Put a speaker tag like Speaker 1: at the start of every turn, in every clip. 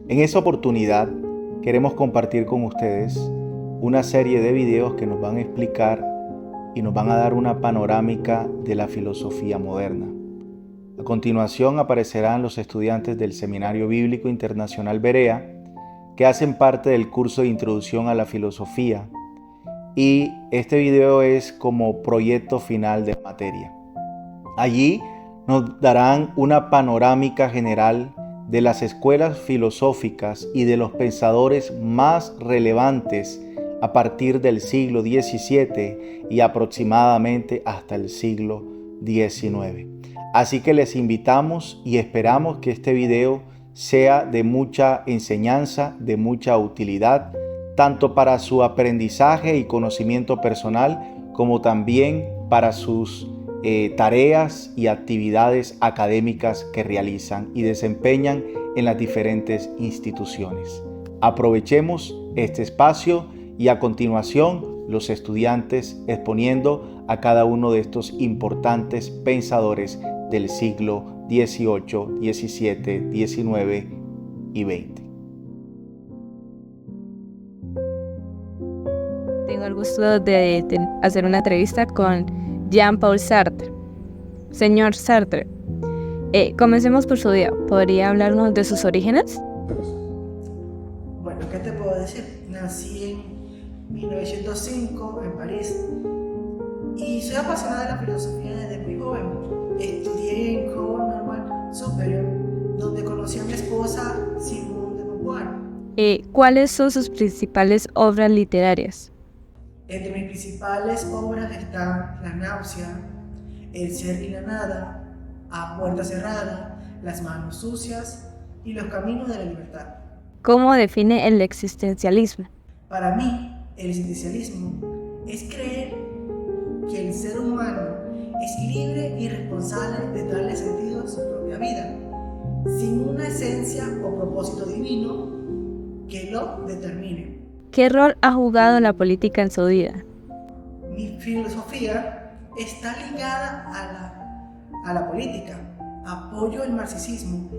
Speaker 1: En esta oportunidad queremos compartir con ustedes una serie de videos que nos van a explicar y nos van a dar una panorámica de la filosofía moderna. A continuación aparecerán los estudiantes del Seminario Bíblico Internacional Berea que hacen parte del curso de Introducción a la Filosofía, y este video es como proyecto final de la materia. Allí nos darán una panorámica general de las escuelas filosóficas y de los pensadores más relevantes a partir del siglo XVII y aproximadamente hasta el siglo XIX. Así que les invitamos y esperamos que este video sea de mucha enseñanza, de mucha utilidad, tanto para su aprendizaje y conocimiento personal, como también para sus tareas y actividades académicas que realizan y desempeñan en las diferentes instituciones. Aprovechemos este espacio y a continuación los estudiantes exponiendo a cada uno de estos importantes pensadores del siglo XVIII, XVII, XIX y XX.
Speaker 2: Tengo el gusto de hacer una entrevista con Jean-Paul Sartre. Señor Sartre, comencemos por su día. ¿Podría hablarnos de sus orígenes?
Speaker 3: Bueno, ¿qué te puedo decir? Nací en 1905 en París y soy apasionada de la filosofía desde muy joven. Estudié en École Normale Supérieure, donde conocí a mi esposa Simone de Beauvoir.
Speaker 2: ¿Cuáles son sus principales obras literarias?
Speaker 3: Entre mis principales obras están La náusea, El ser y la nada, A puerta cerrada, Las manos sucias y Los caminos de la libertad.
Speaker 2: ¿Cómo define el existencialismo?
Speaker 3: Para mí, el existencialismo es creer que el ser humano es libre y responsable de darle sentido a su propia vida, sin una esencia o propósito divino que lo determine.
Speaker 2: ¿Qué rol ha jugado la política en su vida?
Speaker 3: Mi filosofía está ligada a la política. Apoyo el marxismo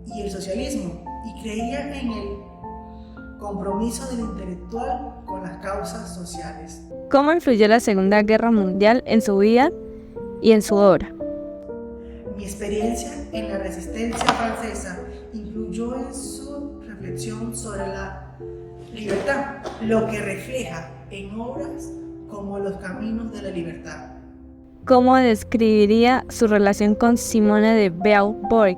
Speaker 3: y el socialismo y creía en el compromiso del intelectual con las causas sociales.
Speaker 2: ¿Cómo influyó la Segunda Guerra Mundial en su vida y en su obra?
Speaker 3: Mi experiencia en la resistencia francesa influyó en su reflexión sobre la libertad, lo que refleja en obras como Los caminos de la libertad.
Speaker 2: ¿Cómo describiría su relación con Simone de Beauvoir?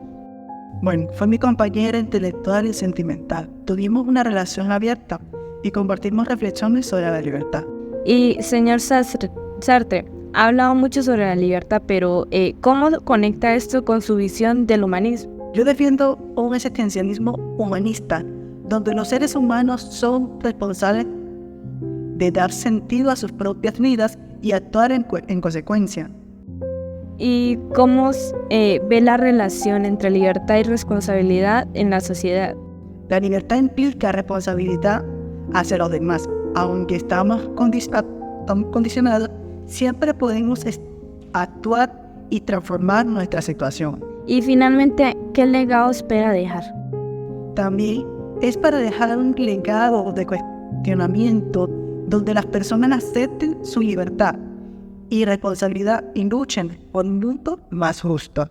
Speaker 4: Bueno, fue mi compañera intelectual y sentimental. Tuvimos una relación abierta y compartimos reflexiones sobre la libertad.
Speaker 2: Y señor Sartre, ha hablado mucho sobre la libertad, pero ¿cómo conecta esto con su visión del humanismo?
Speaker 4: Yo defiendo un existencialismo humanista, donde los seres humanos son responsables de dar sentido a sus propias vidas y actuar en consecuencia.
Speaker 2: ¿Y cómo ve la relación entre libertad y responsabilidad en la sociedad?
Speaker 4: La libertad implica responsabilidad hacia los demás. Aunque estamos condicionados, siempre podemos actuar y transformar nuestra situación.
Speaker 2: Y finalmente, ¿qué legado espera dejar?
Speaker 4: También es para dejar un legado de cuestionamiento donde las personas acepten su libertad y responsabilidad y luchen por un mundo más justo.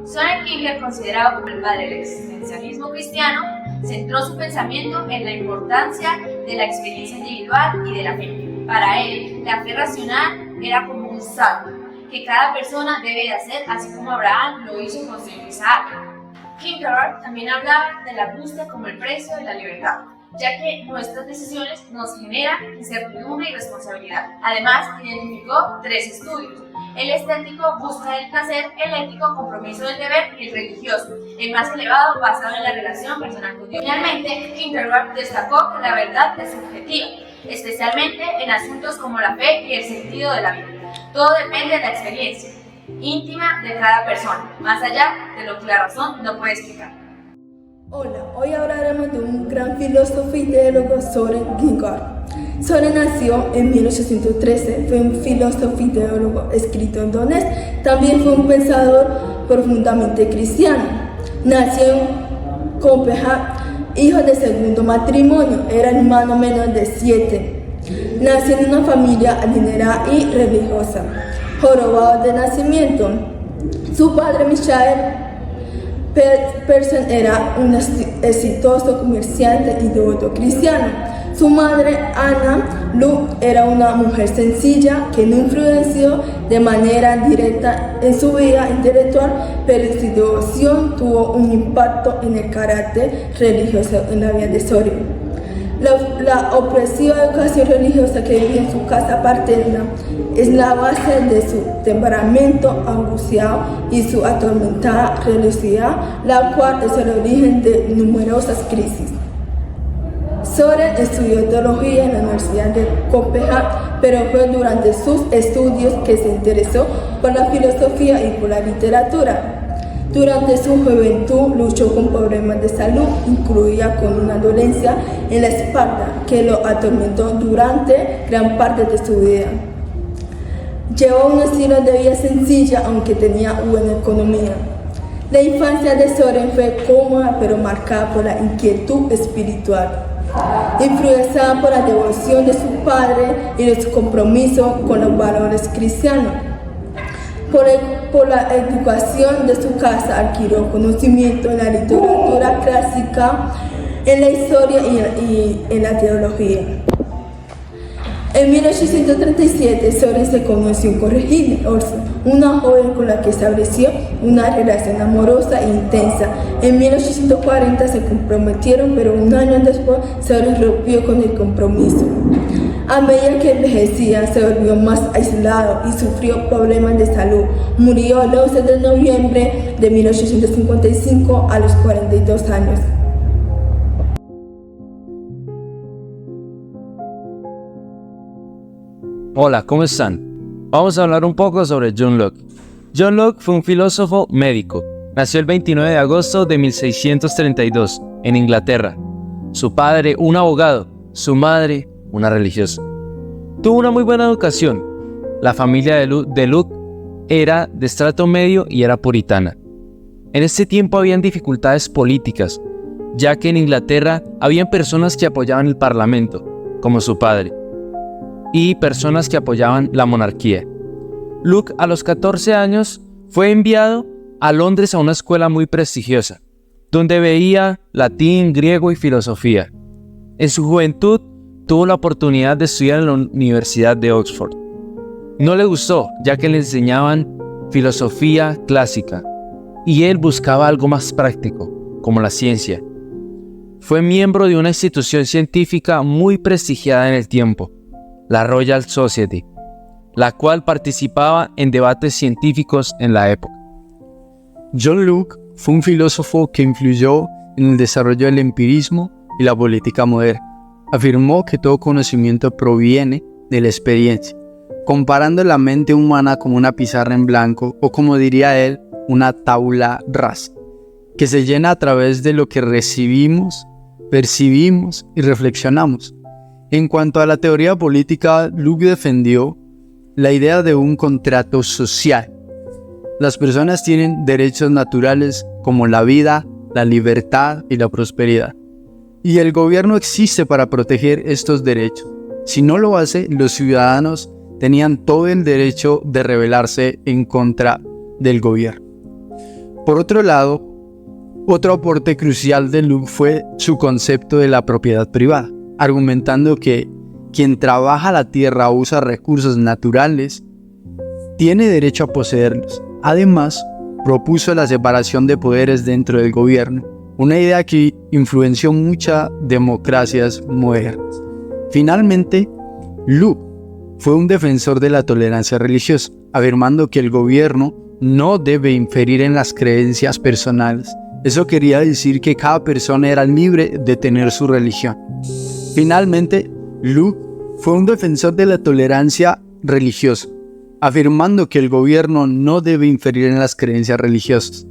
Speaker 5: Søren Kierkegaard, considerado como el padre del existencialismo cristiano, centró su pensamiento en la importancia de la experiencia individual y de la fe. Para él, la fe racional era como un salto que cada persona debe de hacer, así como Abraham lo hizo con su hijo Isaac. Kierkegaard también hablaba de la angustia como el precio de la libertad, ya que nuestras decisiones nos generan incertidumbre y responsabilidad. Además, identificó 3 estudios: el estético, busca del placer; el ético, compromiso del deber; y el religioso, el más elevado, basado en la relación personal con Dios. Finalmente, Kierkegaard destacó que la verdad es subjetiva, especialmente en asuntos como la fe y el sentido de la vida. Todo depende de la experiencia íntima de cada persona, más allá de lo que la razón no puede explicar.
Speaker 6: Hola, hoy hablaremos de un gran filósofo y teólogo, Søren Kierkegaard. Søren nació en 1813, fue un filósofo y teólogo escrito en Donetsk. También fue un pensador profundamente cristiano. Nació en Copenhague, hijo de segundo matrimonio, era hermano menor de 7. Nació en una familia adinerada y religiosa, jorobado de nacimiento. Su padre, Michael Persson, era un exitoso comerciante y devoto cristiano. Su madre, Anna Lu, era una mujer sencilla que no influenció de manera directa en su vida intelectual, pero su devoción tuvo un impacto en el carácter religioso en la vida de Soren. La opresiva educación religiosa que vivía en su casa paterna es la base de su temperamento angustiado y su atormentada religiosidad, la cual es el origen de numerosas crisis. Soren estudió teología en la Universidad de Copenhague, pero fue durante sus estudios que se interesó por la filosofía y por la literatura. Durante su juventud luchó con problemas de salud, incluida con una dolencia en la espalda que lo atormentó durante gran parte de su vida. Llevó un estilo de vida sencilla, aunque tenía buena economía. La infancia de Soren fue cómoda pero marcada por la inquietud espiritual, influenciada por la devoción de su padre y de su compromiso con los valores cristianos. Por la educación de su casa adquirió conocimiento en la literatura clásica, en la historia y en la teología. En 1837, Soren se conoció con Regine Olsen, una joven con la que estableció una relación amorosa e intensa. En 1840 se comprometieron, pero un año después Soren rompió con el compromiso. A medida que envejecía, se volvió más aislado y sufrió problemas de salud. Murió el 11 de noviembre de 1855 a los 42 años.
Speaker 7: Hola, ¿cómo están? Vamos a hablar un poco sobre John Locke. John Locke fue un filósofo médico. Nació el 29 de agosto de 1632 en Inglaterra. Su padre, un abogado. Su madre, una religiosa. Tuvo una muy buena educación. La familia de Locke era de estrato medio y era puritana. En este tiempo habían dificultades políticas, ya que en Inglaterra habían personas que apoyaban el parlamento, como su padre, y personas que apoyaban la monarquía. Locke, a los 14 años, fue enviado a Londres a una escuela muy prestigiosa, donde veía latín, griego y filosofía. En su juventud, tuvo la oportunidad de estudiar en la Universidad de Oxford. No le gustó, ya que le enseñaban filosofía clásica, y él buscaba algo más práctico, como la ciencia. Fue miembro de una institución científica muy prestigiada en el tiempo, la Royal Society, la cual participaba en debates científicos en la época.
Speaker 8: John Locke fue un filósofo que influyó en el desarrollo del empirismo y la política moderna. Afirmó que todo conocimiento proviene de la experiencia, comparando la mente humana como una pizarra en blanco o, como diría él, una tabla rasa, que se llena a través de lo que recibimos, percibimos y reflexionamos. En cuanto a la teoría política, Locke defendió la idea de un contrato social. Las personas tienen derechos naturales como la vida, la libertad y la prosperidad. Y el gobierno existe para proteger estos derechos. Si no lo hace, los ciudadanos tenían todo el derecho de rebelarse en contra del gobierno. Por otro lado, otro aporte crucial de Locke fue su concepto de la propiedad privada, argumentando que quien trabaja la tierra o usa recursos naturales tiene derecho a poseerlos. Además, propuso la separación de poderes dentro del gobierno, una idea que influenció muchas democracias modernas. Finalmente, Locke fue un defensor de la tolerancia religiosa, afirmando que el gobierno no debe inferir en las creencias personales. Eso quería decir que cada persona era libre de tener su religión. Finalmente, Locke fue un defensor de la tolerancia religiosa, afirmando que el gobierno no debe inferir en las creencias religiosas.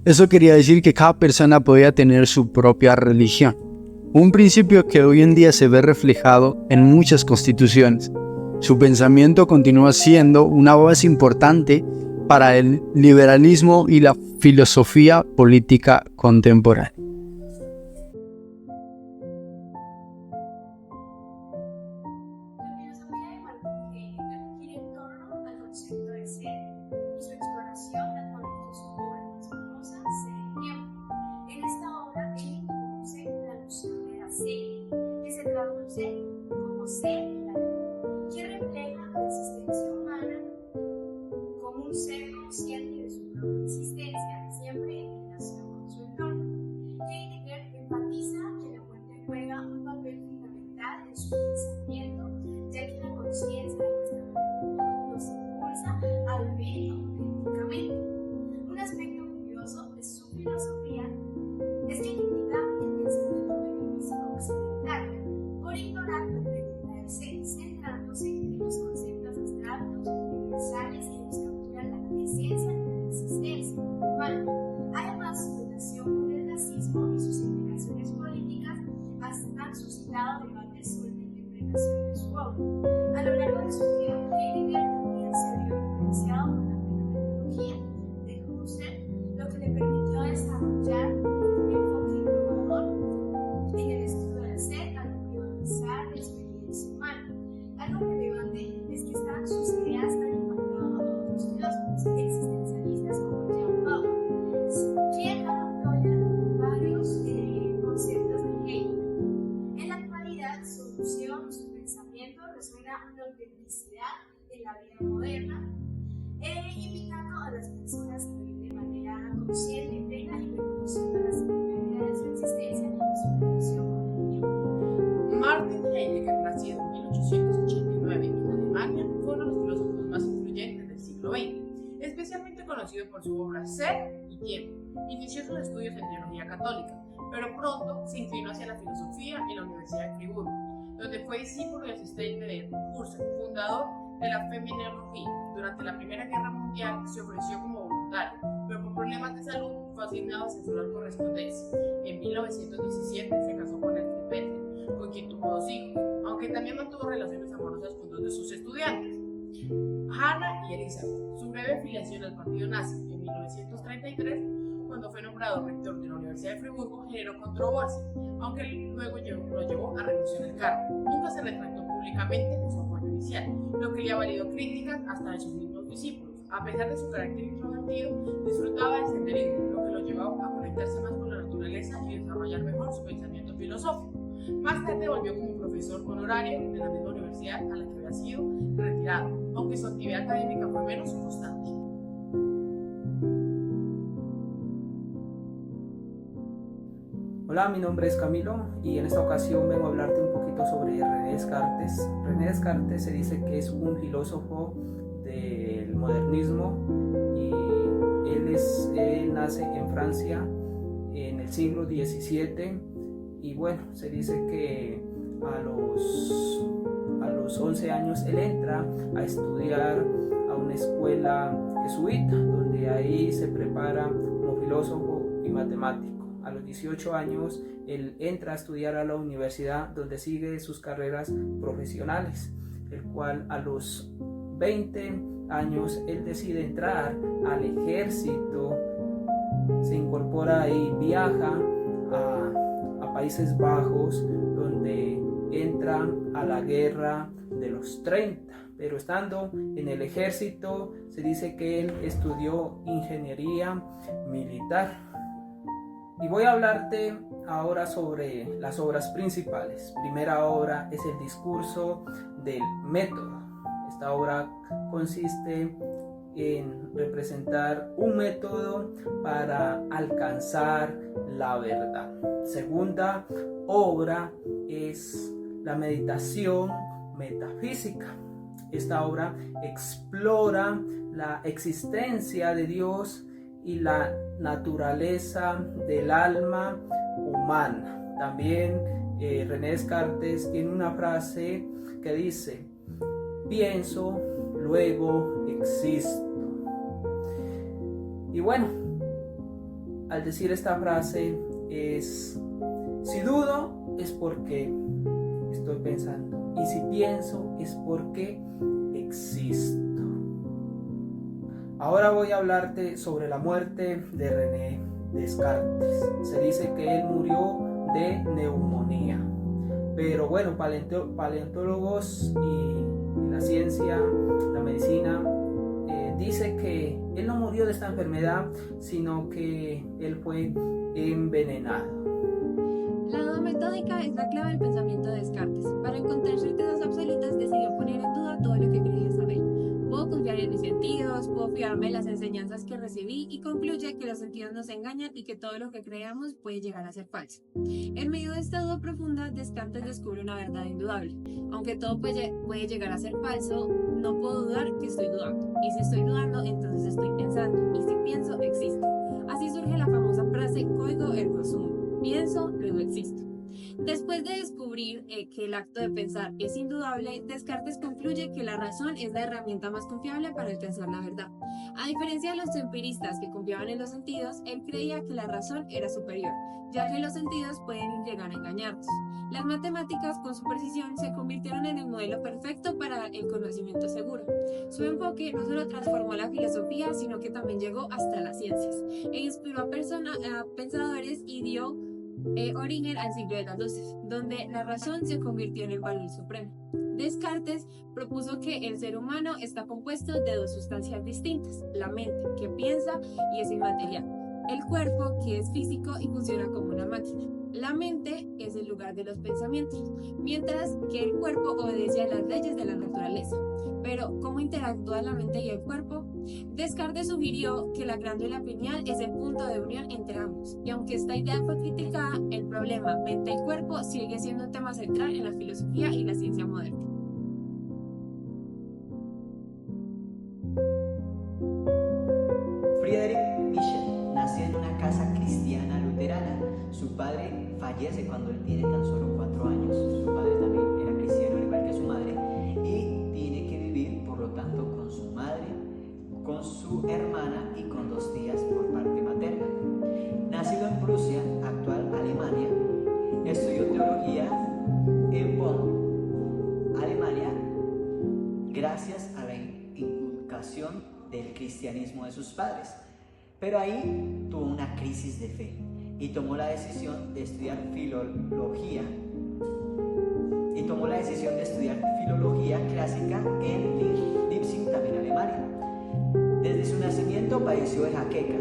Speaker 8: Eso quería decir que cada persona podía tener su propia religión, un principio que hoy en día se ve reflejado en muchas constituciones. Su pensamiento continúa siendo una base importante para el liberalismo y la filosofía política contemporánea.
Speaker 5: La filosofía de Martin Heidegger gira en torno al concepto de ser y su exploración a través de su obra más famosa, Ser y Tiempo. En esta obra, él introduce la noción de la serie, que se traduce como ser y la vida, que refleja la existencia humana como un ser consciente de su propia existencia, siempre en relación con su entorno. Heidegger enfatiza que la muerte juega un papel fundamental en su pensamiento, ya que la conciencia de nuestra plenitud nos impulsa a vivir auténticamente. Un aspecto curioso de su filosofía es que critica el pensamiento metafísico occidental por ignorar la pregunta del ser, centrándose en los conceptos abstractos, universales que nos capturan la esencia de la existencia humana. Además, su relación con el racismo y sus implicaciones políticas han suscitado debates sobre la interpretación de su obra. A lo largo de su vida, Heidegger también se vio influenciado por la fenomenología de Husserl, lo que le permitió desarrollar un enfoque innovador en el estudio del ser al priorizar la experiencia humana. Algo relevante es que sus ideas han impactado a otros filósofos existencialistas como Jan Paul, quien apoya varios conceptos de Heidegger. En la actualidad, su noción, su pensamiento resuena una autenticidad en la vida moderna, invitando a las personas a vivir de manera consciente, plena y reconociendo la singularidad de su existencia y su relación con el tiempo.
Speaker 9: Martin Heidegger, nacido en 1889 en Alemania, fue uno de los filósofos más influyentes del siglo XX, especialmente conocido por su obra Ser y Tiempo. Inició sus estudios en teología católica, pero pronto se inclinó hacia la filosofía en la Universidad de Friburgo, donde fue discípulo y asistente de Edmund Husserl, fundador de la feminología. Durante la Primera Guerra Mundial se ofreció como voluntario, pero por problemas de salud fue asignado a censurar correspondencia. En 1917 se casó con Elfriede Petri, con quien tuvo 2 hijos, aunque también mantuvo relaciones amorosas con 2 de sus estudiantes, Hannah y Elizabeth. Su breve filiación al partido nazi en 1933, cuando fue nombrado rector de la Universidad de Friburgo, generó controversia, aunque luego lo llevó a renunciar al cargo. Nunca se retractó públicamente de su apoyo inicial, lo que le ha valido críticas hasta de sus mismos discípulos. A pesar de su carácter introvertido, disfrutaba del senderismo, lo que lo llevó a conectarse más con la naturaleza y desarrollar mejor su pensamiento filosófico. Más tarde volvió como profesor honorario de la misma universidad a la que había sido retirado, aunque su actividad académica fue menos constante.
Speaker 10: Hola, mi nombre es Camilo y en esta ocasión vengo a hablarte un poquito sobre René Descartes. René Descartes se dice que es un filósofo del modernismo y él nace en Francia en el siglo XVII y bueno, se dice que a los 11 años él entra a estudiar a una escuela jesuita, donde ahí se prepara como filósofo y matemático. A los 18 años él entra a estudiar a la universidad, donde sigue sus carreras profesionales, el cual a los 20 años él decide entrar al ejército, se incorpora y viaja a Países Bajos, donde entra a la guerra de los 30, pero estando en el ejército se dice que él estudió ingeniería militar. Y voy a hablarte ahora sobre las obras principales. Primera obra es el discurso del método. Esta obra consiste en representar un método para alcanzar la verdad. Segunda obra es la meditación metafísica. Esta obra explora la existencia de Dios y la naturaleza del alma humana. También René Descartes tiene una frase que dice: pienso, luego existo. Y bueno, al decir esta frase es: si dudo es porque estoy pensando, y si pienso es porque existo. Ahora voy a hablarte sobre la muerte de René Descartes. Se dice que él murió de neumonía. Pero bueno, paleontólogos y la ciencia, la medicina, dice que él no murió de esta enfermedad, sino que él fue envenenado.
Speaker 11: La duda metódica es la clave del pensamiento de Descartes. Para encontrar certezas absolutas, decidió poner en duda todo lo que creía saber. Puedo confiar en mis sentidos, puedo fiarme en las enseñanzas que recibí y concluye que los sentidos nos engañan y que todo lo que creamos puede llegar a ser falso. En medio de esta duda profunda, Descartes descubre una verdad indudable. Aunque todo puede llegar a ser falso, no puedo dudar que estoy dudando. Y si estoy dudando, entonces estoy pensando. Y si pienso, existo. Así surge la famosa frase cogito ergo sum. Pienso, luego existo. Después de descubrir que el acto de pensar es indudable, Descartes concluye que la razón es la herramienta más confiable para alcanzar la verdad. A diferencia de los empiristas que confiaban en los sentidos, él creía que la razón era superior, ya que los sentidos pueden llegar a engañarnos. Las matemáticas, con su precisión, se convirtieron en el modelo perfecto para el conocimiento seguro. Su enfoque no solo transformó la filosofía, sino que también llegó hasta las ciencias, e inspiró a pensadores y dio origen al siglo de las luces, donde la razón se convirtió en el valor supremo. Descartes propuso que el ser humano está compuesto de dos sustancias distintas: la mente, que piensa y es inmaterial; el cuerpo, que es físico y funciona como una máquina. La mente es el lugar de los pensamientos, mientras que el cuerpo obedece a las leyes de la naturaleza. Pero, ¿cómo interactúa la mente y el cuerpo? Descartes sugirió que la glándula pineal es el punto de unión entre ambos, y aunque esta idea fue criticada, el problema mente y cuerpo sigue siendo un tema central en la filosofía y la ciencia moderna.
Speaker 12: Friedrich Nietzsche nació en una casa cristiana luterana. Su padre fallece cuando él tiene tan solo 4 años. Su padre también era cristiano, al igual que su madre, y tiene que vivir, por lo tanto, con su madre, con su hermana y con 2 tías por parte materna. Nacido en Prusia, actual Alemania, estudió teología en Bonn, Alemania, gracias a la inculcación del cristianismo de sus padres. Pero ahí tuvo una crisis de fe y tomó la decisión de estudiar filología clásica en Leipzig, también Alemania. Desde su nacimiento padeció de jaqueca.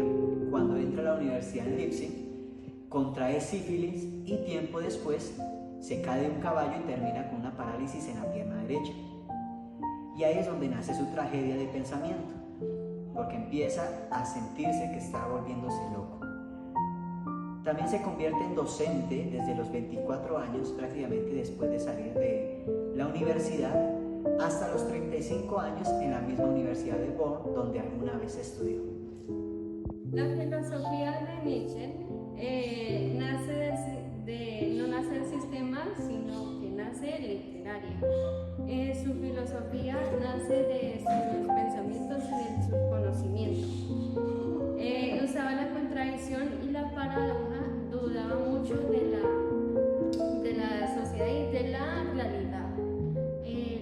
Speaker 12: Cuando entra a la universidad en Leipzig, contrae sífilis y tiempo después se cae de un caballo y termina con una parálisis en la pierna derecha. Y ahí es donde nace su tragedia de pensamiento, porque empieza a sentirse que está volviéndose loco. También se convierte en docente desde los 24 años, prácticamente después de salir de la universidad, hasta los 35 años en la misma Universidad de Bonn, donde alguna vez estudió.
Speaker 13: La filosofía de Nietzsche no nace del sistema, sino que nace literaria. Su filosofía nace de sus pensamientos y de su conocimiento. Usaba la contradicción y la paradoja, dudaba mucho de la sociedad y de la realidad.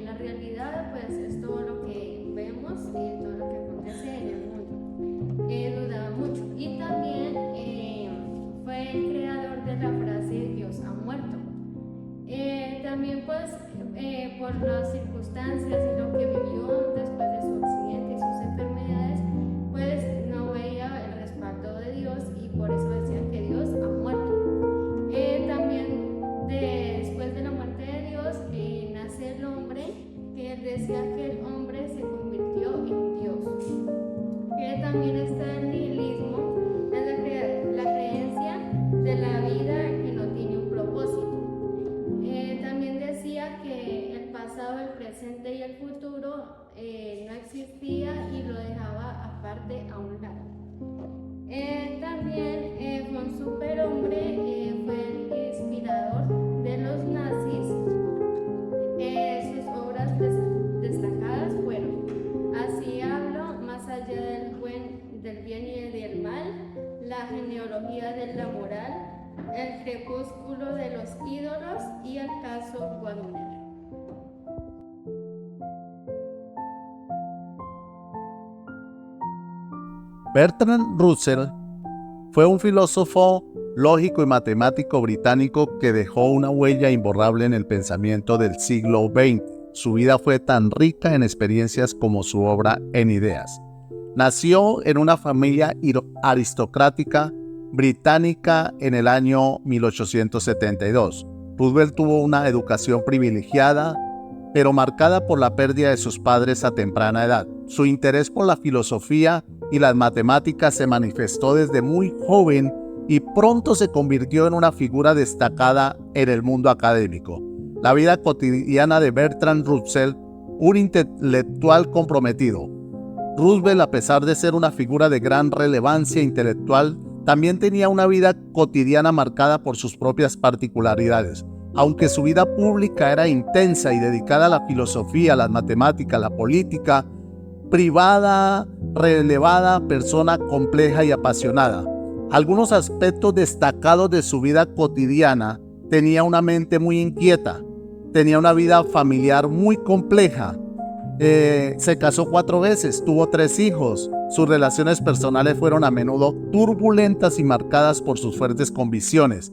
Speaker 13: La realidad, pues, es todo lo que vemos y todo lo que acontece en el mundo. Dudaba mucho, y también fue el creador de la frase "Dios ha muerto". También, pues, por las circunstancias y lo que vivió después de su accidente y sus enfermedades, pues no veía el respaldo de Dios, y por eso decían que Dios ha muerto. También después de la muerte de Dios nace el hombre, que él decía que el hombre se convirtió en Dios. También está el nihilismo, la creencia de la vida que no tiene un propósito. También decía que el pasado, el presente y el futuro no existía y lo dejaba aparte a un lado. También fue un superhombre, fue el inspirador de los nazis. Sus obras destacadas fueron Así hablo, Más allá del bien y del mal, La genealogía de la moral, El crepúsculo de los ídolos y El caso Wagner.
Speaker 14: Bertrand Russell fue un filósofo lógico y matemático británico que dejó una huella imborrable en el pensamiento del siglo XX. Su vida fue tan rica en experiencias como su obra en ideas. Nació en una familia aristocrática británica en el año 1872. Roosevelt tuvo una educación privilegiada, pero marcada por la pérdida de sus padres a temprana edad. Su interés por la filosofía y las matemáticas se manifestó desde muy joven y pronto se convirtió en una figura destacada en el mundo académico. La vida cotidiana de Bertrand Russell, un intelectual comprometido. Roosevelt, a pesar de ser una figura de gran relevancia intelectual, también tenía una vida cotidiana marcada por sus propias particularidades. Aunque su vida pública era intensa y dedicada a la filosofía, las matemáticas, la política, privada, relevada, persona compleja y apasionada. Algunos aspectos destacados de su vida cotidiana: tenía una mente muy inquieta, tenía una vida familiar muy compleja, se casó 4 veces, tuvo 3 hijos, sus relaciones personales fueron a menudo turbulentas y marcadas por sus fuertes convicciones.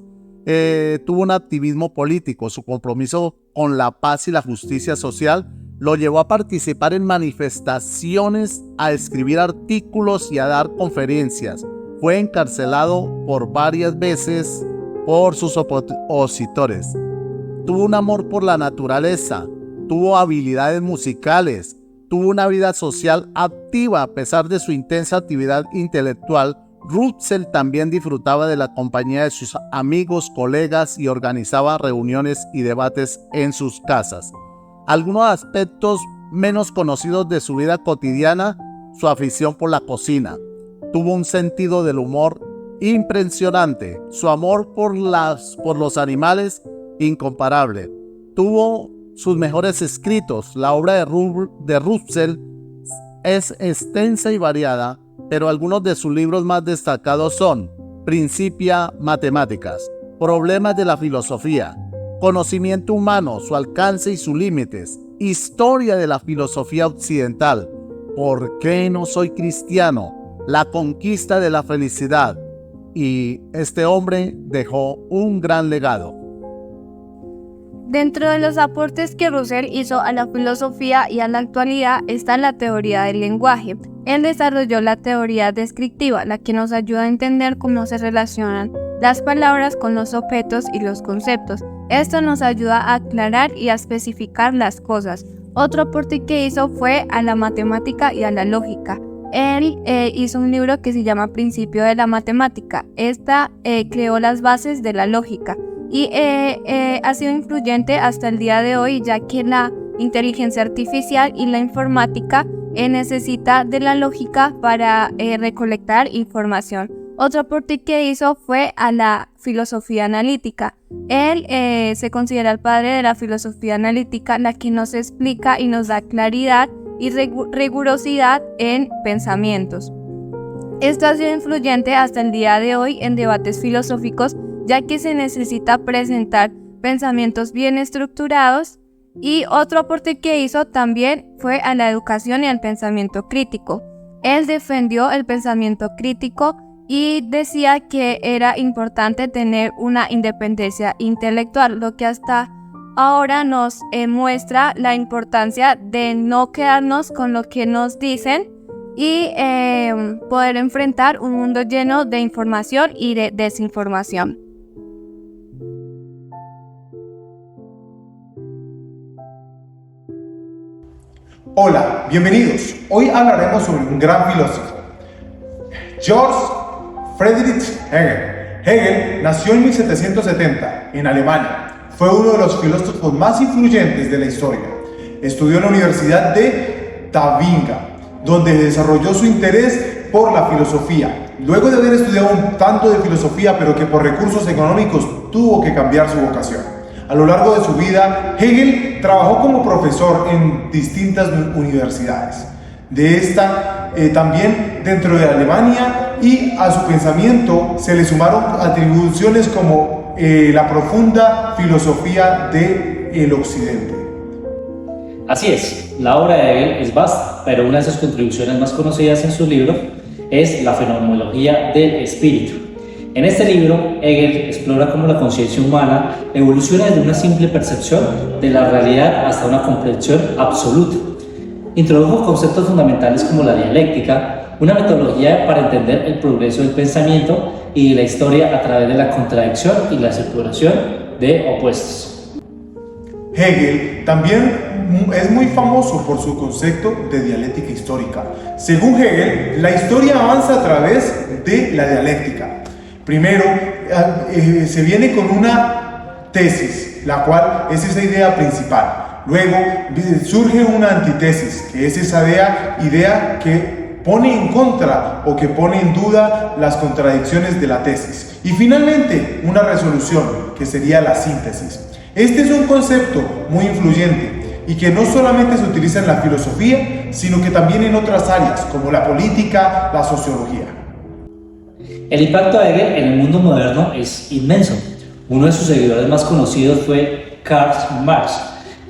Speaker 14: Tuvo un activismo político, su compromiso con la paz y la justicia social lo llevó a participar en manifestaciones, a escribir artículos y a dar conferencias. Fue encarcelado por varias veces por sus opositores. Tuvo un amor por la naturaleza, tuvo habilidades musicales, tuvo una vida social activa. A pesar de su intensa actividad intelectual, Russell también disfrutaba de la compañía de sus amigos, colegas y organizaba reuniones y debates en sus casas. Algunos aspectos menos conocidos de su vida cotidiana: su afición por la cocina. Tuvo un sentido del humor impresionante, su amor por los animales incomparable. Tuvo sus mejores escritos. La obra de Russell es extensa y variada, pero algunos de sus libros más destacados son Principia Mathematicas, Problemas de la Filosofía, Conocimiento Humano, su alcance y sus límites, Historia de la Filosofía Occidental, ¿Por qué no soy cristiano?, La conquista de la felicidad. Y este hombre dejó un gran legado.
Speaker 2: Dentro de los aportes que Russell hizo a la filosofía y a la actualidad está la teoría del lenguaje. Él desarrolló la teoría descriptiva, la que nos ayuda a entender cómo se relacionan las palabras con los objetos y los conceptos. Esto nos ayuda a aclarar y a especificar las cosas. Otro aporte que hizo fue a la matemática y a la lógica. Él hizo un libro que se llama Principio de la Matemática. Esta creó las bases de la lógica y ha sido influyente hasta el día de hoy, ya que la inteligencia artificial y la informática necesita de la lógica para recolectar información. Otro aporte que hizo fue a la filosofía analítica. Él se considera el padre de la filosofía analítica, la que nos explica y nos da claridad y rigurosidad en pensamientos. Esto ha sido influyente hasta el día de hoy en debates filosóficos, ya que se necesita presentar pensamientos bien estructurados. Y otro aporte que hizo también fue a la educación y al pensamiento crítico. Él defendió el pensamiento crítico y decía que era importante tener una independencia intelectual, lo que hasta ahora nos muestra la importancia de no quedarnos con lo que nos dicen y poder enfrentar un mundo lleno de información y de desinformación.
Speaker 15: Hola, bienvenidos. Hoy hablaremos sobre un gran filósofo, Georg Friedrich Hegel. Hegel nació en 1770 en Alemania. Fue uno de los filósofos más influyentes de la historia. Estudió en la Universidad de Tübingen, donde desarrolló su interés por la filosofía. Luego de haber estudiado un tanto de filosofía, pero que por recursos económicos tuvo que cambiar su vocación. A lo largo de su vida, Hegel trabajó como profesor en distintas universidades. De esta, también dentro de Alemania, y a su pensamiento se le sumaron atribuciones como la profunda filosofía del Occidente.
Speaker 16: Así es, la obra de Hegel es vasta, pero una de sus contribuciones más conocidas en su libro es la fenomenología del espíritu. En este libro, Hegel explora cómo la conciencia humana evoluciona desde una simple percepción de la realidad hasta una comprensión absoluta. Introdujo conceptos fundamentales como la dialéctica, una metodología para entender el progreso del pensamiento y de la historia a través de la contradicción y la separación de opuestos.
Speaker 15: Hegel también es muy famoso por su concepto de dialéctica histórica. Según Hegel, la historia avanza a través de la dialéctica. Primero, se viene con una tesis, la cual es esa idea principal. Luego surge una antítesis, que es esa idea que pone en contra o que pone en duda las contradicciones de la tesis. Y finalmente, una resolución, que sería la síntesis. Este es un concepto muy influyente y que no solamente se utiliza en la filosofía, sino que también en otras áreas, como la política, la sociología.
Speaker 16: El impacto de Hegel en el mundo moderno es inmenso. Uno de sus seguidores más conocidos fue Karl Marx,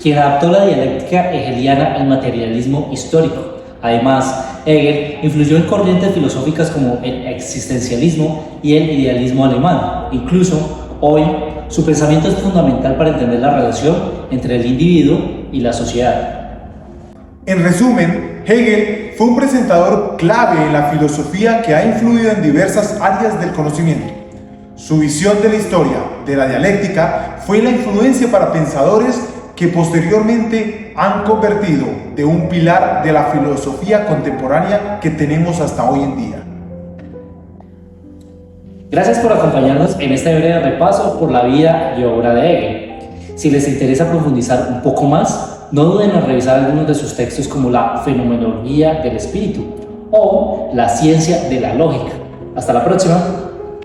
Speaker 16: quien adaptó la dialéctica hegeliana al materialismo histórico. Además, Hegel influyó en corrientes filosóficas como el existencialismo y el idealismo alemán. Incluso, hoy, su pensamiento es fundamental para entender la relación entre el individuo y la sociedad.
Speaker 15: En resumen, Hegel fue un presentador clave en la filosofía que ha influido en diversas áreas del conocimiento. Su visión de la historia, de la dialéctica, fue la influencia para pensadores que posteriormente han convertido de un pilar de la filosofía contemporánea que tenemos hasta hoy en día.
Speaker 16: Gracias por acompañarnos en este breve repaso por la vida y obra de Hegel. Si les interesa profundizar un poco más, no duden en revisar algunos de sus textos como la fenomenología del espíritu o la ciencia de la lógica. Hasta la próxima.